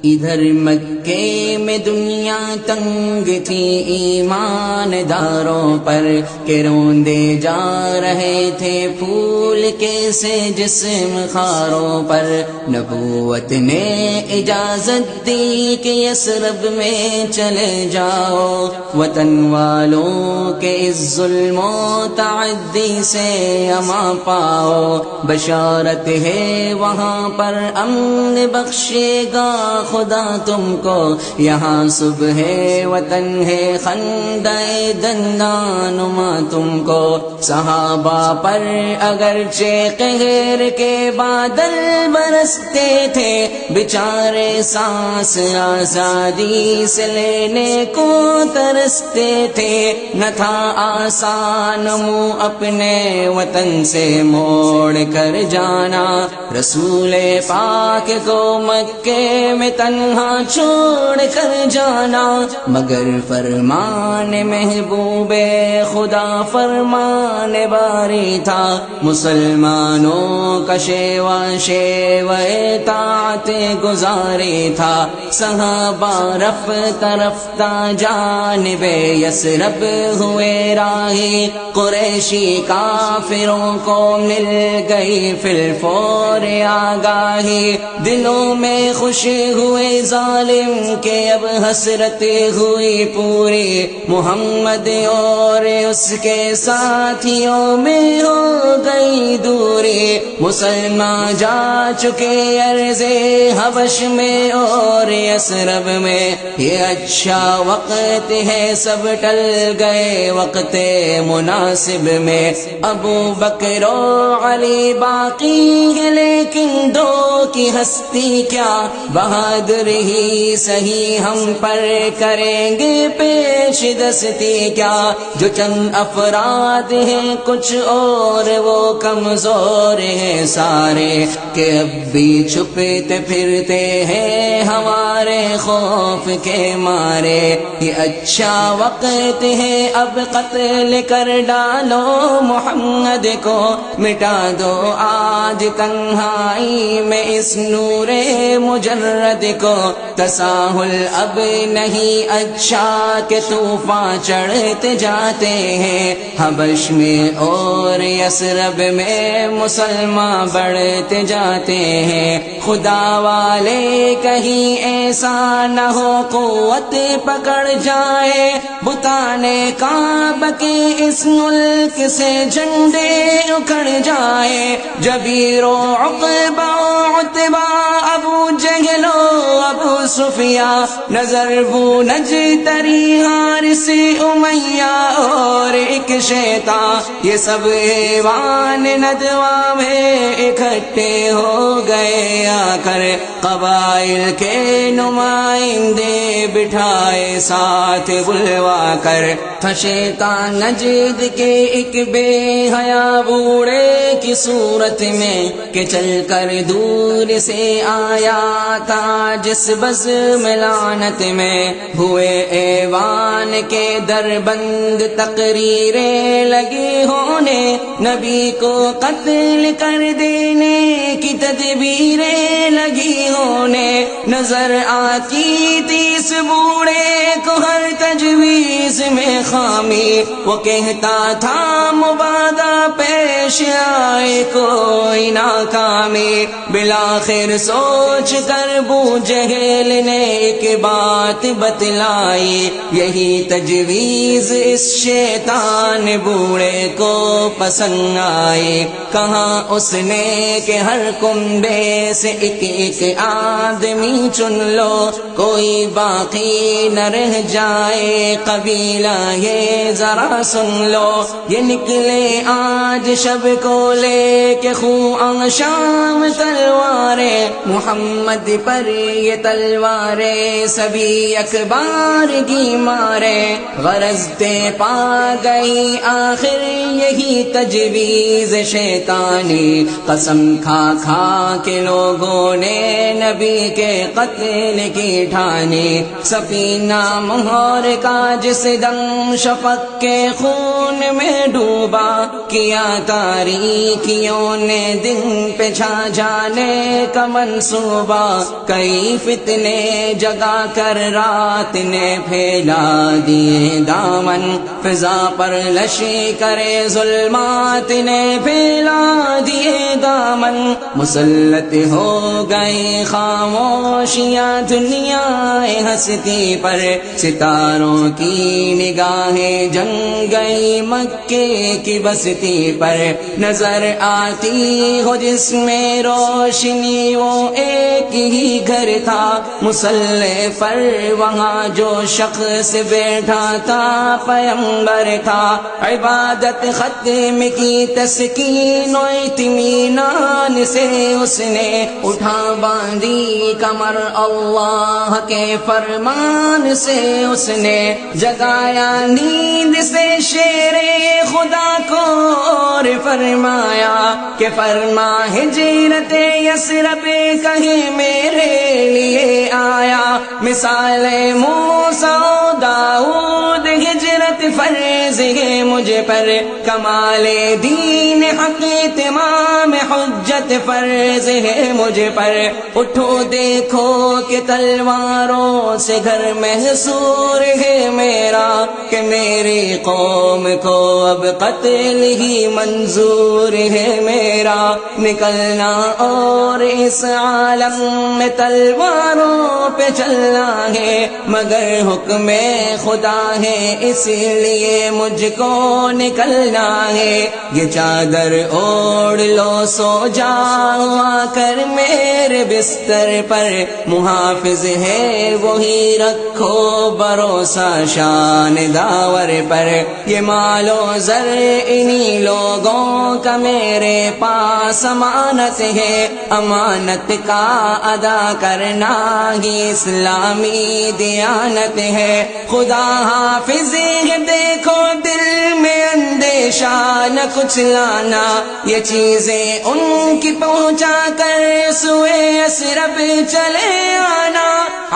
ادھر مکے میں دنیا تنگ تھی ایمان داروں پر کہ روندے جا رہے تھے پھول کے سے جسم خاروں پر۔ نبوت نے اجازت دی کہ یثرب میں چلے جاؤ، وطن والوں کے اس ظلم و تعدی سے امان پاؤ۔ بشارت ہے وہاں پر امن بخشے گا خدا تم کو، یہاں صبح وطن ہے خندہ دندانما تم کو۔ صحابہ پر اگرچہ قہر کے بادل برستے تھے، بیچارے سانس آزادی سے لینے کو ترستے تھے۔ نہ تھا آسان منہ اپنے وطن سے موڑ کر جانا، رسول پاک کو مکے میں تنہا چھوڑ کر جانا، مگر فرمان محبوب خدا فرمان باری تھا۔ مسلمانوں کا شیوا اطاعت گزاری تھا، صحابہ رفتہ رفتہ جانب یثرب ہوئے راہی، قریشی کافروں کو مل گئی فی الفور آگاہی، دلوں میں خوش ہوئے ظالم کہ اب حسرت ہوئی پوری، محمد اور اس کے ساتھیوں میں ہو گئی دوری۔ مسلمان جا چکے ارض حبش میں اور یثرب میں، یہ اچھا وقت ہے سب ٹل گئے وقت مناسب میں۔ ابو بکر و علی باقی ہے لیکن دو کی ہستی کیا، بہادر ہی سہی ہم پر کریں گے پیش دستی کیا۔ جو چند افراد ہیں کچھ اور وہ کمزور ہیں سارے، کہ اب بھی چھپتے پھرتے ہیں ہمارے خوف کے مارے۔ یہ اچھا وقت ہے اب قتل کر ڈالو محمد کو، مٹا دو آج تنہائی میں اس نور مجرد کو۔ تساہل اب نہیں اچھا کہ طوفان چڑھتے جاتے ہیں، حبش میں اور یثرب میں مسلمان بڑھتے جاتے ہیں۔ خدا والے کہیں ایسا نہ ہو قوت پکڑ جائے، بتانے کعبہ کے اس ملک سے جھنڈے اکھڑ جائے۔ جبیر و عقبہ و عتبہ، ابو جہل و ابو سفیاں، نظر بو نجتری حارث امیہ اور ایک شیطان، یہ سب ایوان ندوہ میں اکٹھے ہو گئے آ کر، قبائل کے نمائندے بٹھائے ساتھ بلوا کر۔ تھا شیطان نجد کے ایک بے حیا بوڑھے کی صورت میں، کہ چل کر دور سے آیا تھا جس بزم لعنت میں، ہوئے ایوان کے در بند تقریریں لگی ہونے، نبی کو قتل کر دینے کی تدبیریں لگی ہونے۔ نظر آتی تھی اس بوڑھے کو ہر تجویز میں خامی، وہ کہتا تھا مبادا پیش آئے کوئی ناکامی۔ بالآخر سوچ کر بو جہل نے ایک بات بتلائی، یہی تجویز اس شیطان بوڑھے کو پسند آئی۔ کہاں اس نے کہ ہر کنبے سے ایک ایک آدمی چن لو، کوئی باقی نہ رہ جائے قبیلہ یہ ذرا سن لو۔ یہ نکلے آج شب کو لے کے خواں شام تلواریں، محمد پر یہ تلواریں سبھی اکبار کی مارے۔ غرض تے پا گئی آخر یہی تجویز شیطانی، قسم کھا کھا کے لوگوں نے نبی کے قتل کی ٹھانی۔ سفینہ مہر کا جس دم شفق کے خون میں ڈوبا، کیا تاریکیوں نے دن پہ چھا جانے کا منصوبہ۔ کئی فتنے نے جگا کر رات نے پھیلا دیے دامن، فضا پر لشی کرے ظلمات نے پھیلا دیے دامن، مسلط ہو گئی خاموشیاں دنیا ہستی پر، ستاروں کی نگاہیں جم گئی مکے کی بستی پر، نظر آتی ہو جس میں روشنی وہ ایک ہی گھر تھا، مصلی پر وہاں جو شخص بیٹھا تھا پیغمبر تھا، عبادت ختم کی تسکین و اطمینان سے اس نے اٹھا باندھی کمر، اللہ کے فرمان سے اس نے جگایا نیند سے شیر خدا کو، اور فرمایا کہ فرما ہجرت یثرب کہیں میرے لیے آیا، مثال موسیٰ و داؤد ہجرت فرض ہے مجھ پر، کمال دین حق تمام حجت فرض ہے مجھ پر، اٹھو دیکھو کہ تلواروں سے گھر محصور ہے میرا، کہ میری قوم کو اب قتل ہی منظور ہے میرا، نکلنا اور اس عالم میں تلواروں پہ چلنا ہے، مگر حکم خدا ہے اس لیے مجھ کو نکلنا ہے، یہ چادر اوڑھ لو سو جاؤ آ کر میرے بستر پر، محافظ ہے وہی رکھو بھروسہ شان داور پر، یہ مال و زر انہی لوگوں کا میرے پاس امانت ہے، امانت کا ادا کرنا ہی اسلامی دیانت ہے، خدا حافظ ہے دیکھو دل میں اندیشہ نہ کچھ لانا، یہ چیزیں ان کی پہنچا کر سوئے یثرب چلے آنا،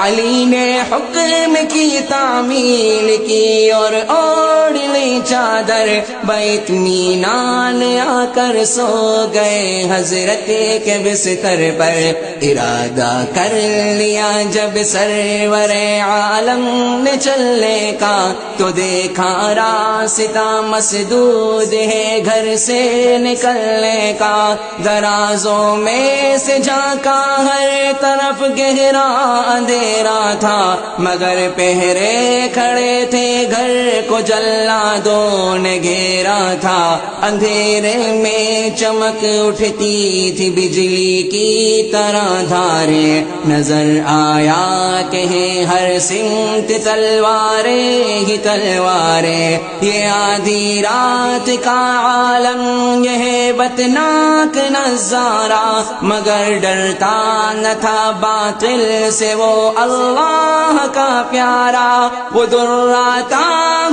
علی نے حکم کی تعمیل کی اور اوڑھ لی چادر، باطمینان آ کر سو گئے حضرت کے بستر پر، ارادہ کر لیا جب سرور عالم نے چلنے کا، تو دیکھا راستہ مسدود ہے گھر سے نکلنے کا، درازوں میں سے جھانکا ہر طرف گہرا اندھیرا تھا، مگر پہرے کھڑے تھے گھر کو جلادوں نے گھیرا تھا، اندھیرے میں چمک اٹھتی تھی بجلی کی طرح دھاریں، نظر آیا کہ ہر سمت تلواریں ہی تلواریں، یہ آدھی رات کا عالم یہ ہیبتناک نظارہ، مگر ڈرتا نہ تھا باطل سے وہ اللہ کا پیارا، وہ دراتا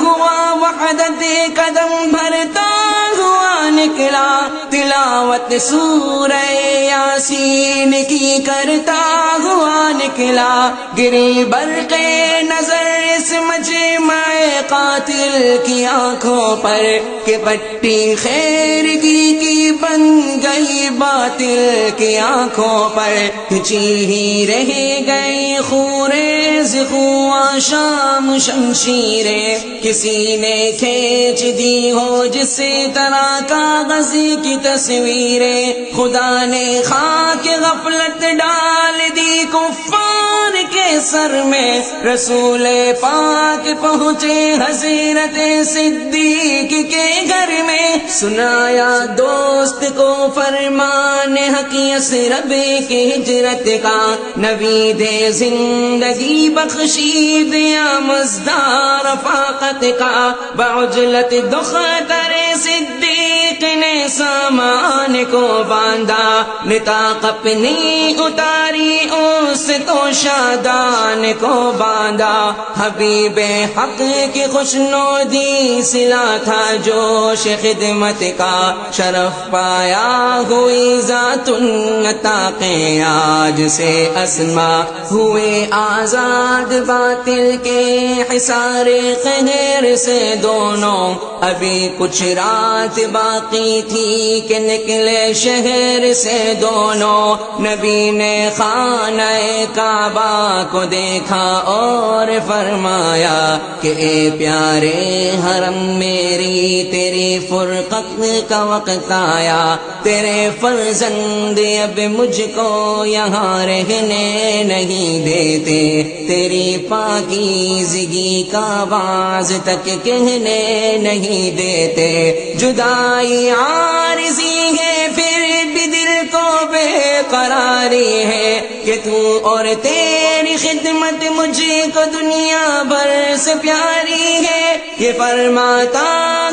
ہوا وحدت قدم بھرتا ہوا نکلا، تلاوت سورہ یاسین کی کرتا ہوا نکلا، گری برق نظر اس مجمع قاتل کی آنکھوں پر، کہ پٹی خیر کی بن گئی باطل کی آنکھوں پر، کھچی ہی رہ گئی خوریز خواں شام شمشیریں، کسی نے کھینچ دی ہو جس طرح کاغذ کی تصویریں، خدا نے خاک غفلت ڈال دی کفار کے سر میں، رسول پاک پہنچے حضرت صدیق کے گھر میں، سنایا دوست کو فرمان حق یثرب کی ہجرت کا، نوید زندگی بخشی دیا مزدار رفاقت کا، بعجلت دختر صدیق نے سامان کو باندھا، نطاق اپنی اتاری اس تو شادان کو باندھا، حبیب حق کی خوشنودی سلا تھا جوش خدمت کا، شرف پایا ہوئی ذات النطاق، آج سے اسما ہوئے آزاد باطل کے حصار قہر سے دونوں، ابھی کچھ رات باقی باقی تھی کہ نکلے شہر سے دونوں، نبی نے خانہ کعبہ کو دیکھا اور فرمایا کہ اے پیارے حرم میری، تیری فرقت کا وقت آیا، تیرے فرزند اب مجھ کو یہاں رہنے نہیں دیتے، تیری پاکیزگی کا باز تک کہنے نہیں دیتے، جدائی عارضی ہے پھر بھی دل کو بے قراری ہے کہ تو اور تیری خدمت مجھ کو دنیا بھر سے پیاری ہے، یہ فرماتا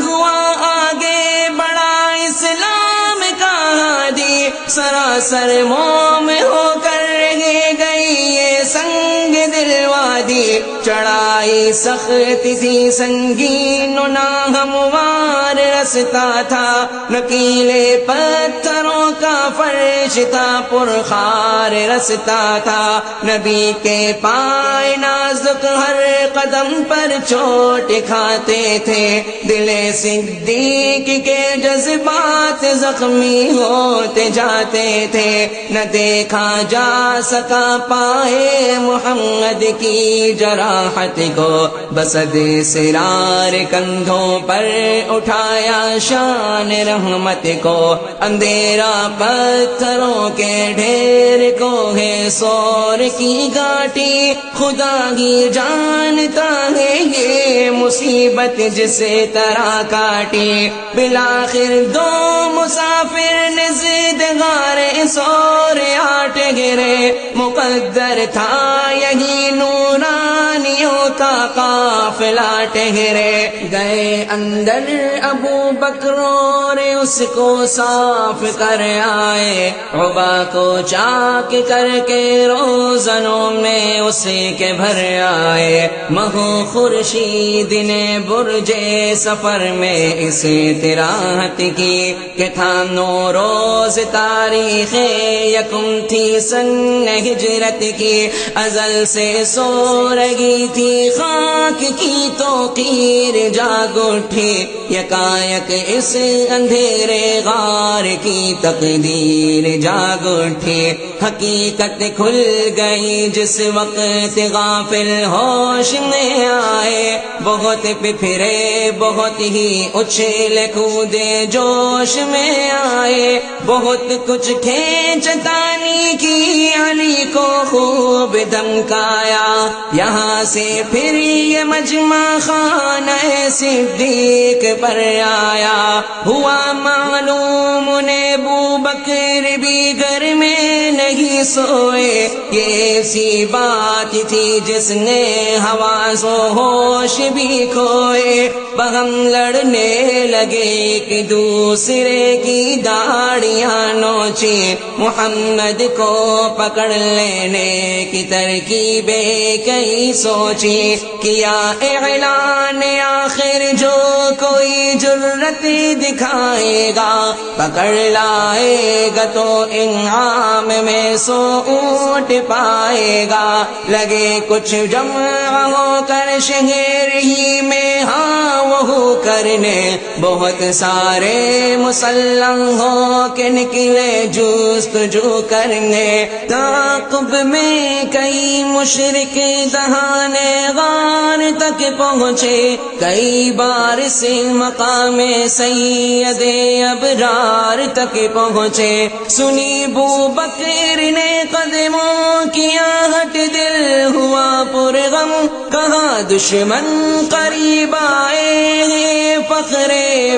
ہوا آگے بڑا اسلام کا ہادی، سراسر موم ہو کر رہ گئی یہ سنگ دل وادی، چڑھائی سخت تھی سنگین و ناہموار رستا تھا، نکیلے پتھروں کا فرش تھا پرخار رستا تھا، نبی کے پائے نازک ہر قدم پر چوٹ کھاتے تھے، دل صدیق کے جذبات زخمی ہوتے جاتے تھے، نہ دیکھا جا سکا پائے محمد کی جراحت کو، بسد سرار کندھوں پر اٹھایا شان رحمت کو، اندھیرا پتھروں کے ڈھیر کو ہے سور کی گھاٹی، خدا ہی جانتا ہے یہ مصیبت جسے طرح کاٹی، بالآخر دو مسافر نے ضد غار سور آٹ گرے، مقدر تھا یہی نورانیوں کا قافلہ ٹہرے، گئے اندر ابو بکر اور اس کو صاف کر آئے، عبا کو چاک کر کے روزنوں میں اسے کے بھر آئے، مہو خورشید نے برجے سفر میں اس تراحت کی کہ تھا نو روز تاریخ یکم تھی سن ہجرت کی، ازل سے سو رہی تھی خاک کی توقیر جاگ اٹھی، یکایک اس اندھیرے غار کی تقدیر جاگ اٹھی، حقیقت کھل گئی جس وقت غافل ہوش میں آئے، بہت پھرے بہت ہی اچھل کودے جوش میں آئے، بہت کچھ کھینچتانی کی علی کو خوب دھمکایا، یہاں سے پھر یہ مجمع خانہ صدیق پر آیا، ہوا معلوم انہیں ابو بکر بھی گھر میں نہیں سوئے، یہ ایسی بات تھی جس نے حواس و ہوش بھی کھوئے، بہم لڑنے لگے ایک دوسرے کی داڑیاں نوچی، محمد کو پکڑ لینے کی ترکیبیں کئی سوچی، کیا اعلان آخر جو کوئی جرت دکھائے گا، پکڑ لائے گا تو انعام میں 100 اونٹ پائے گا، لگے کچھ جمع ہو کر شہر ہی میں ہاں وہ کرنے، بہت سارے مسلح ہو کے نکلے جستجو کرنے، تعاقب میں کئی مشرک دہانے غار تک پہنچے، کئی بار سے مقام سید ابرار تک پہنچے، سنی ابو بکر نے قدموں کی آہٹ دل ہوا پرغم، کہاں دشمن قریب آئے ہیں فخر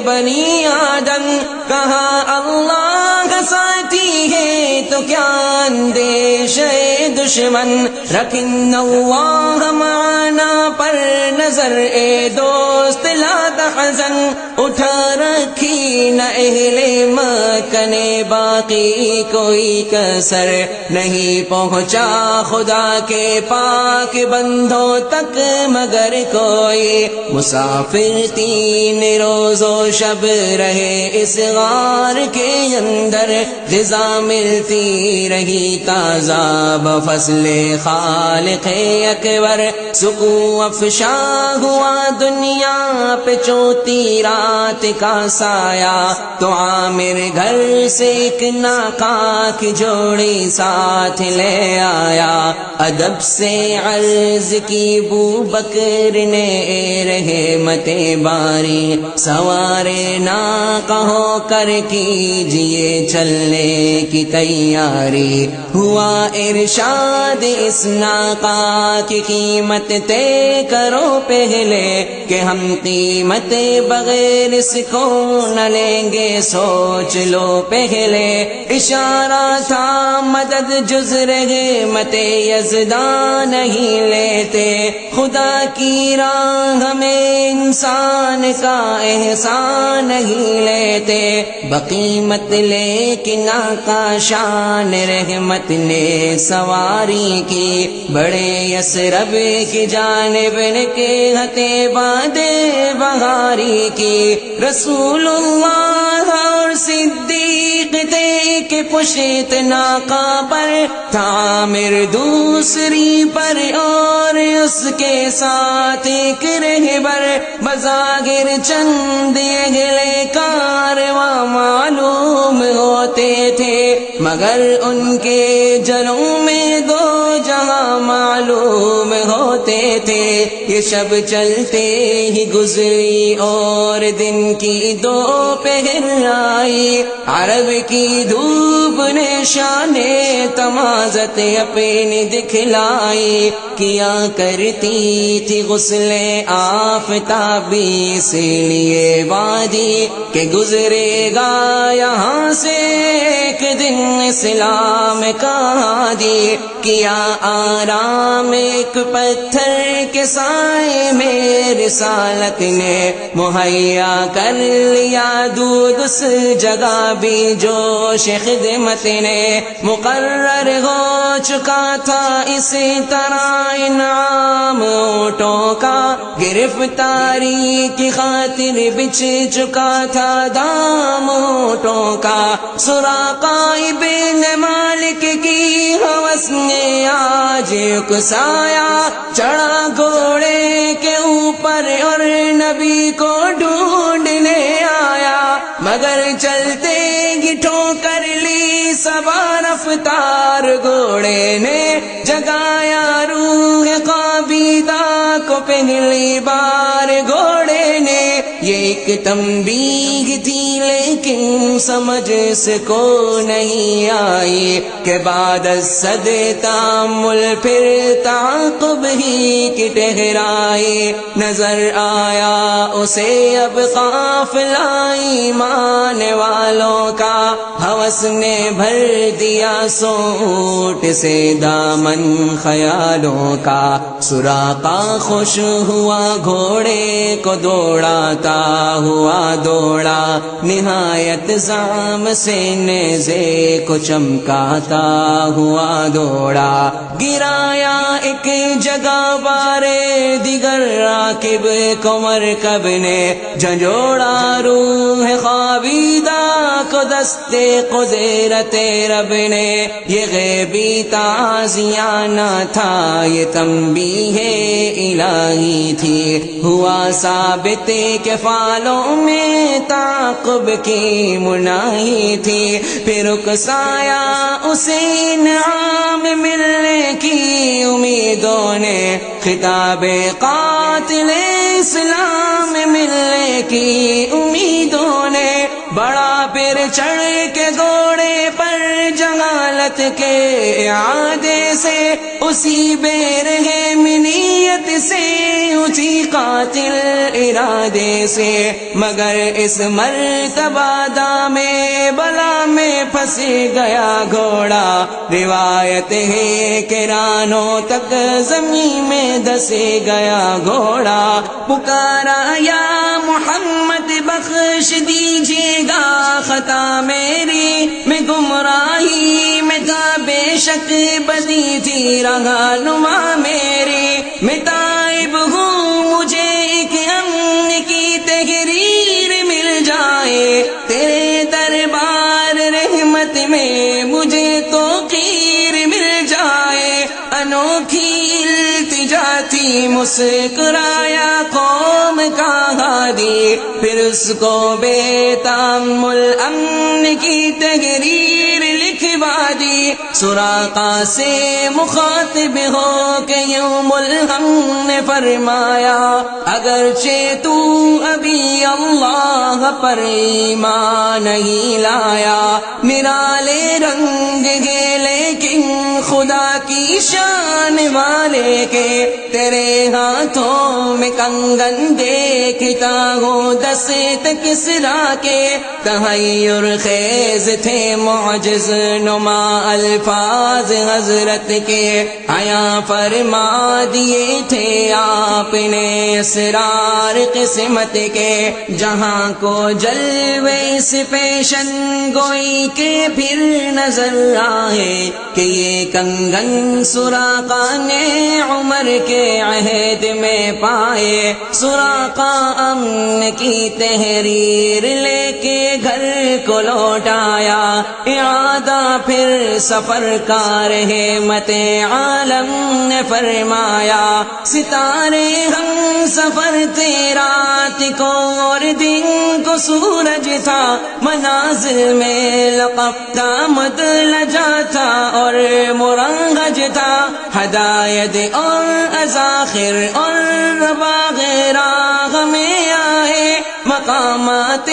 بنی آدم، کہاں اللہ ساتھی ہے تو کیا اندیشہ دشمن، رکھن اللہ معنا پر نظر اے دوست لا تحزن، اٹھا رکھی نہ اہل مکہ نے باقی کوئی کسر، نہیں پہنچا خدا کے پاک بندوں تک مگر کوئی، مسافر 3 روز و شب رہے اس غار کے اندر، غذا ملتی رہی تازہ بفضل خالق اکبر، سکون افشا ہوا دنیا پہ چوتی رات کا سایہ، تو عامر گھر سے ایک ناقہ کی جوڑی ساتھ لے آیا، ادب سے عرض کی بو بکر نے رحمت باری، سوارے ناقہ ہو کر کیجئے چلنے کی تیاری، ہوا ارشاد اس ناقہ کی قیمت طے کرو پہلے، کہ ہم قیمت بغیر اس کو نہ لیں گے، سوچ لو پہلے، اشارہ تھا مدد جز رحمت یزداں نہیں لیتے، خدا کی راہ میں انسان کا احسان نہیں لیتے، بقیمت لیکن آقا شان رحمت نے سواری کی، بڑے یسرب کی جانب کے ہتے بادے بہاری کی، رسول اللہ اور صدیق تھے کہ پشت ناقہ پر، عامر دوسری پر اور اس کے ساتھ ایک رہبر، بظاہر چند اگلے کارواں معلوم ہوتے تھے، مگر ان کے جلوں میں دو جہاں معلوم ہوتے تھے، یہ شب چلتے ہی گزری اور دن کی دوپہر آئی، عرب کی دھوپ نے شان تمازت اپنی دکھلائی، کیا کرتی تھی غسل آفتابی سے لیے وادی، کہ گزرے گا یہاں سے ایک دن اسلام کا ہادی، کیا آرام ایک پتھر کے سائے میں رسالت نے مہیا کر لیا، دودھ اس جگہ بھی جوش خدمت نے مقرر ہو چکا تھا، اسی طرح انعام اونٹوں کا گرفتاری کی خاطر بچ چکا تھا دام اونٹوں کا، سراقہ ابن مالک کی ہوس نے آج اکسایا، چڑھا گھوڑے کے اوپر اور نبی کو ڈھونڈنے آیا، مگر چلتے ہی ٹھوکر لی سبا رفتار گھوڑے نے، جگایا روح قابیدہ کو پہلی بار گھوڑے نے، یہ ایک تنبیہ تھی لیکن سمجھ سے کو نہیں آئی، کہ بعد صد تامل پھر تعاقب ہی کی ٹہرائی، نظر آیا اسے اب قافلہ ایمان والوں کا، ہوس نے بھر دیا سوٹ سے دامن خیالوں کا، سراقہ خوش ہوا گھوڑے کو دوڑاتا ہوا دوڑا، نہایت زعم سے نیزے کو چمکاتا ہوا دوڑا، گرایا ایک جگہ بارے دیگر راکب کو مرکب نے، جھنجھوڑا روح قابیدہ کو دستے قدرت رب نے، یہ غیبی تعزیہ نہ تھا یہ تنبیہ الہی تھی، ہوا ثابت کے فالوں میں تعاقب کی مناہی تھی، پھر اکسایا اسے انعام ملنے کی امیدوں نے، خطاب قاتل اسلام ملنے کی امیدوں نے، بڑا پھر چڑھ کے گھوڑے پر جہالت کے اعادے سے، اسی بے رحم نیت سے اسی قاتل ارادے سے، مگر اس مرتبہ دام بلا میں پھنس گیا گھوڑا، روایت ہے کہ رانوں تک زمین میں دس گیا گھوڑا، پکارا یا محمد بخش دیجیے گا خطا میری، میں گمراہی میں تھا بے شک بدی تھی رہنما میری، میں تائب ہوں مجھے ایک امن کی تحریر مل جائے، تیرے دربار رحمت میں مجھے توقیر جاتی مسکرایا قوم کا ہادی، پھر اس کو بے تامل امن کی تحریر لکھوا دی، سراقہ سے مخاطب ہو کے یوم الہم نے فرمایا، اگرچہ تو ابھی اللہ پر ایمان نہیں لایا، نرالے رنگ ہے لیکن خدا کی شان والے کے، تیرے ہاتھوں میں کنگن دیکھتا ہوں دست کسریٰ کے، تحیر خیز تھے معجز نما الفاظ حضرت کے، عیاں فرما دیے تھے آپ نے اسرار قسمت کے، جہاں کو جلوے اس پیشن گوئی کے پھر نظر آئے کہ یہ کنگن سراقہ نے عمر کے عہد میں پائے، سراقہ امن کی تحریر لے کے گھر کو لوٹ آیا، اعادہ پھر سفر کا رحمت عالم نے فرمایا، ستارے ہم سفر تھے رات کو اور دن کو سورج تھا، منازل میں لقبتا مدلجا تھا اور مرنگج تھا، ہدایت اور اذاخر اور رباغ راغ میں آئے، مقامات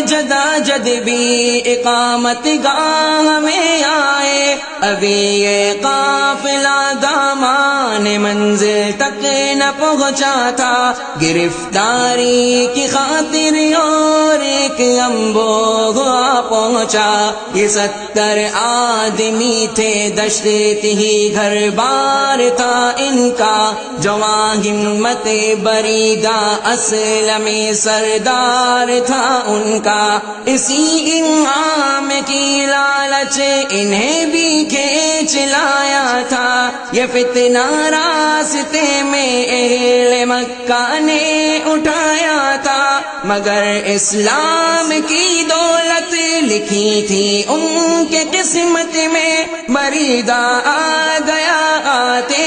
جدا جد بھی اقامت گاہ میں آئے، ابھی یہ قافلہ دامان منزل تک نہ پہنچا تھا، گرفتاری کی خاطر اور ایک امبوہ پہنچا، یہ 70 آدمی تھے، دشت ہی گھر بار تھا ان کا، جواں ہمت بریدہ اسلمی سردار تھا ان کا، اسی انعام کی لالچ انہیں بھی کھینچ لایا تھا، یہ فتنہ راستے میں اہل مکہ نے اٹھایا تھا، مگر اسلام کی دولت لکھی تھی ان کے قسمت میں، بریدہ آ گیا آتے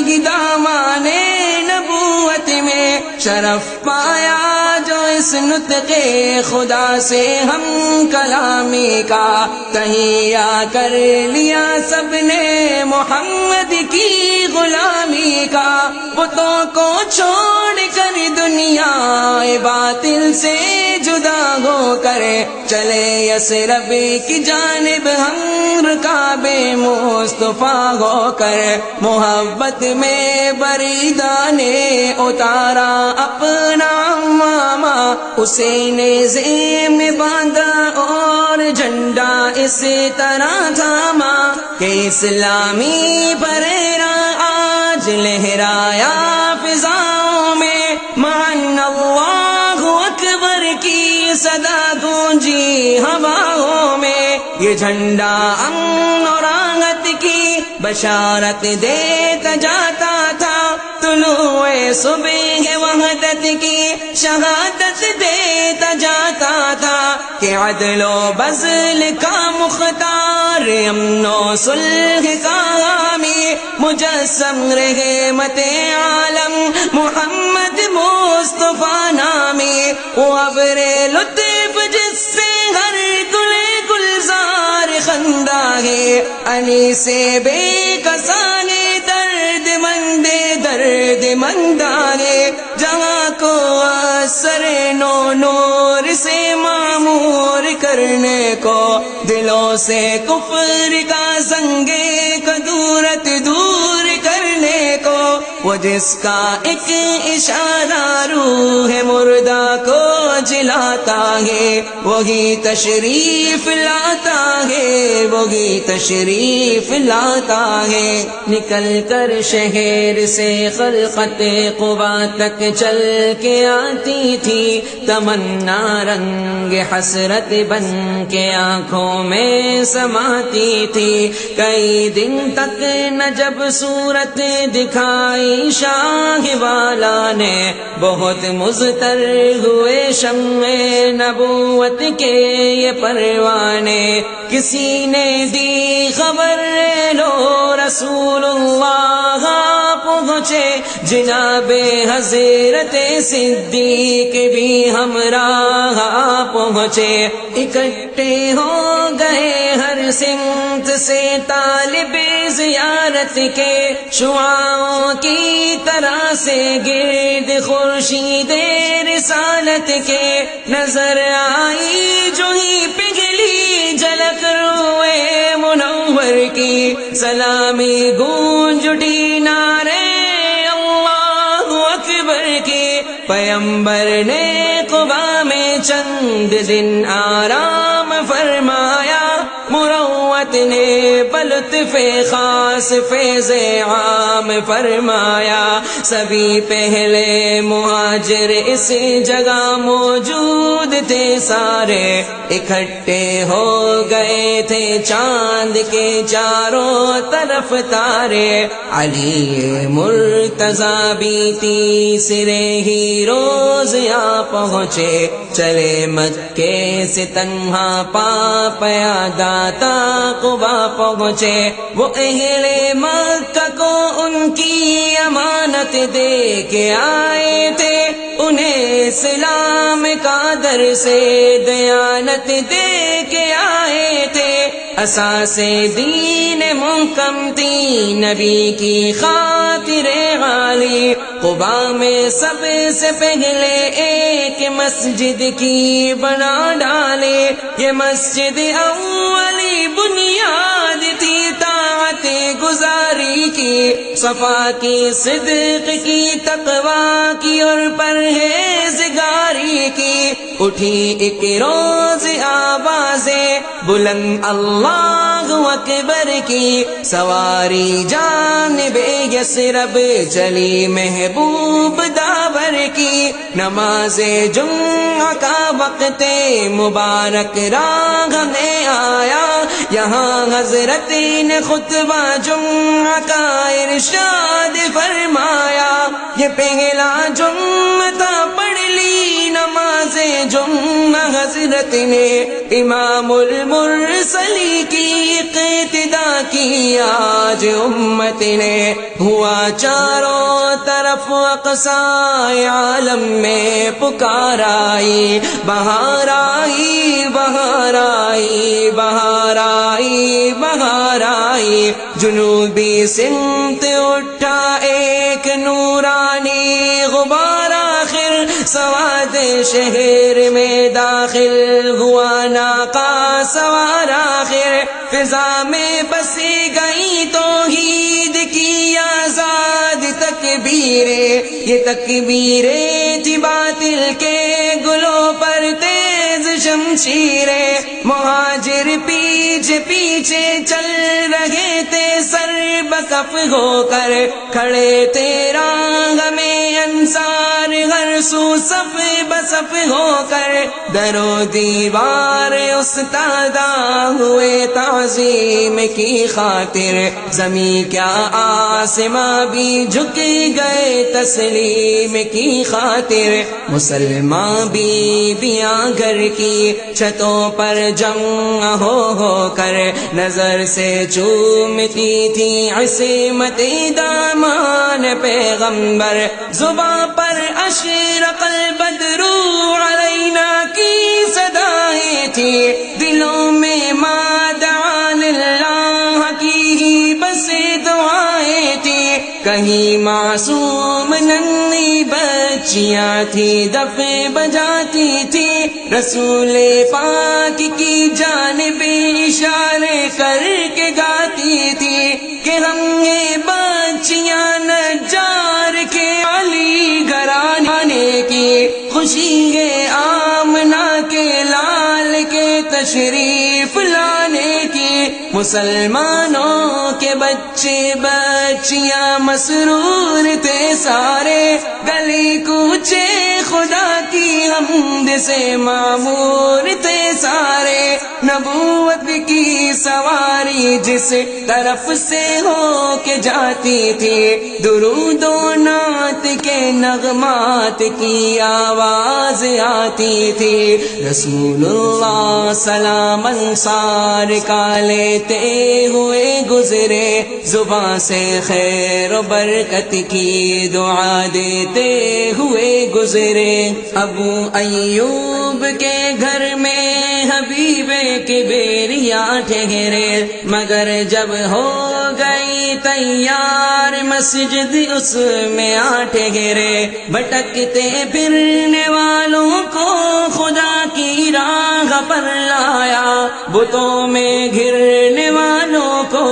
ہی دامان نبوت میں، شرف پایا جو اس نطق خدا سے ہم کلامی کا، تہیا کر لیا سب نے محمد کی غلامی کا، بتوں کو چھوڑ کر دنیا باطل سے جدا ہو کر چلے یثرب کی جانب ہم رکاب مصطفیٰ ہو کر، محبت میں بریدہ نے اتارا اپنا ماما، اسے نیزے میں باندھا اور جھنڈا اس طرح تھاما کہ اسلامی پریرا آج لہرایا فضاؤں میں، مان اللہ اکبر کی صدا گونجی ہواؤں میں، یہ جھنڈا امن اور راحت کی بشارت دیتا جاتا تھا، طلوع صبح وحدت کی شہادت دیتا جاتا تھا کہ عدل و بذل کا مختار، امن و صلح کا حامی، مجسم رحمت عالم محمد مصطفیٰ نامی، وہ ابر لطف جس سے ہر گلے گلزار خندہ ہے، علی سے بے کسانے درد مندانے، جہاں کو اثر نور سے معمور کرنے کو، دلوں سے کفر کا زنگے کدورت دور کرنے کو، وہ جس کا ایک اشارہ روح مردہ کو جلاتا ہے، وہی تشریف لاتا ہے، وہی تشریف لاتا ہے، نکل کر شہر سے خلقت قبا تک چل کے آتی تھی، تمنا رنگ حسرت بن کے آنکھوں میں سماتی تھی، کئی دن تک نہ جب صورت دکھائی شاہ والا نے، بہت مضطر ہوئے شمع نبوت کے یہ پروانے، کسی نے دی خبر لو رسول اللہ آپ پہنچے، جناب حضرت صدیق بھی ہمراہ پہنچے، اکٹھے ہو گئے ہر سمت سے طالب زیارت کے، شعاعوں کی طرح سے گرد خورشید رسالت کے، نظر آئی جو ہی پگھلی جھلک روئے منور کی، سلامی گونج اٹھی نعرے اللہ اکبر کی، پیغمبر نے قبا میں چند دن آرام فرمایا، مروت نے بلطف خاص فیض عام فرمایا، سبھی پہلے مہاجر اس جگہ موجود تھے، سارے اکٹھے ہو گئے تھے، چاند کے چاروں طرف تارے، علی مرتضیٰ بھی تیسرے ہی روز آ پہنچے، چلے مکے سے تنہا پا پیادہ تا قبا پہنچے، وہ اہل مکہ کو ان کی امانت دے کے آئے تھے، انہیں اسلام کا درس دیانت دے کے آئے تھے، اساس دین محکم تھی نبی کی خاطر عالی، قبا میں سب سے پہلے ایک مسجد کی بنا ڈالے، یہ مسجد اولی بنیاد تھی طاعت گزاری کی، صفا کی، صدق کی، تقوی کی اور پرہیزگاری کی، اٹھی ایک روز آوازیں بلند اللہ اکبر کی، سواری جانب یثرب چلی محبوب دابر کی، نماز جمعہ کا وقت مبارک راہ میں آیا، یہاں حضرت نے خطبہ جمعہ کا ارشاد فرمایا، یہ پہلا جمعہ تھا، پڑھ لی نماز جمعہ حضرت نے، امام المرسلی کی اقتدا کی آج امت نے، ہوا چاروں طرف اقصائے عالم میں پکار آئی، بہار آئی، بہار آئی، بہار آئی، بہار آئی، جنوبی سمت اٹھا ایک نورانی غبار، آخر سواد شہر میں داخل ہوا ناقا سوار، آخر فضا میں بسی گئی توحید کی آزاد تکبیریں، یہ تکبیریں تھی باطل کے گلوں پر تیز شمشیریں، مہاجر پیچھے پیچھے چل رہے تھے، سر بکف ہو کر کھڑے تھے راہ میں انصار، ہر سو صف بصف ہو کر، در و دیوار استادہ ہوئے تعظیم کی خاطر، زمین کیا آسماں بھی جھک گئے تسلیم کی خاطر، مسلمان بیویاں گھر کی چھتوں پر جمع ہو کر، نظر سے چومتی تھی عصمت دامان پیغمبر، زباں پر اشرق البدر علینا کی صدائیں تھی، دلوں میں ما دعا للہ کی ہی بس دعائیں تھی، کہیں معصوم ننھی بچیاں تھی دف بجاتی تھی، رسول پاک کی جانب اشارے کر کے گاتی تھی کہ ہم یہ بچیاں نجار کے علی گھرانے کی، خوشی ہے آمنہ کے لال کے تشریف لانے کی، مسلمانوں کے بچے بچیاں مسرور تھے سارے، گلی کوچے خدا کی حمد سے معمور تھے سارے، نبوت کی سواری جس طرف سے ہو کے جاتی تھی، درود و نعت کے نغمات کی آواز آتی تھی، رسول اللہ سلام انصار کا لیتے ہوئے گزرے، زباں سے خیر و برکت کی دعا دیتے ہوئے گزرے۔ ابو ایوب کے گھر میں حبیب کبریا ٹھہرے، مگر جب ہو گئی تیار مسجد اس میں آ ٹھہرے، بھٹکتے پھرنے والوں کو خدا کی راہ پر لایا، بتوں میں گھرنے والوں کو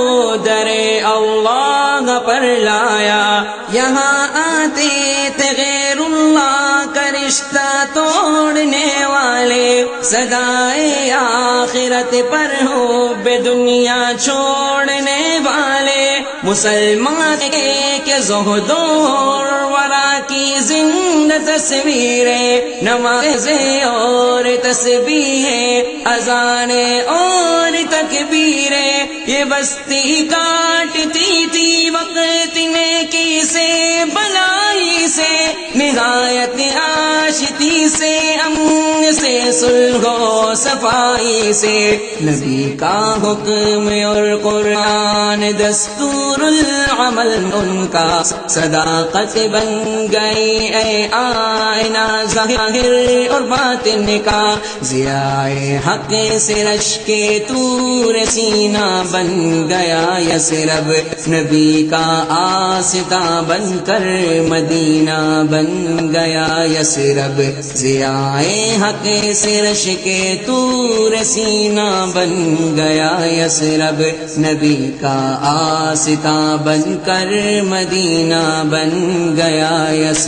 در اللہ پر لایا، یہاں آتے تھے غیر اللہ کا رشتہ توڑنے والے، صدائے آخرت پر ہو بے دنیا چھوڑنے والے، مسلمان کے زہد اور ورا کی زندہ تصویریں، نمازیں اور تسبیحیں، اذانیں اور تکبیریں، یہ بستی کاٹتی تھی وقت نیکی سے بلائی سے، نہایت آشتی سے، امن سے، صلح و صفائی سے، نبی کا حکم اور قرآن دستور العمل ان کا، صداقت بن گئی اے آئینہ ظاہر اور باطن کا، ضیاء حق سے رش کے طور سینہ بن گیا یثرب، نبی کا آستہ بن کر مدینہ بن گیا یثرب، ضیاء حق سے رش کے طور سینہ بن گیا یثرب، نبی کا آستہ بن کر مدینہ بن گیا یثرب۔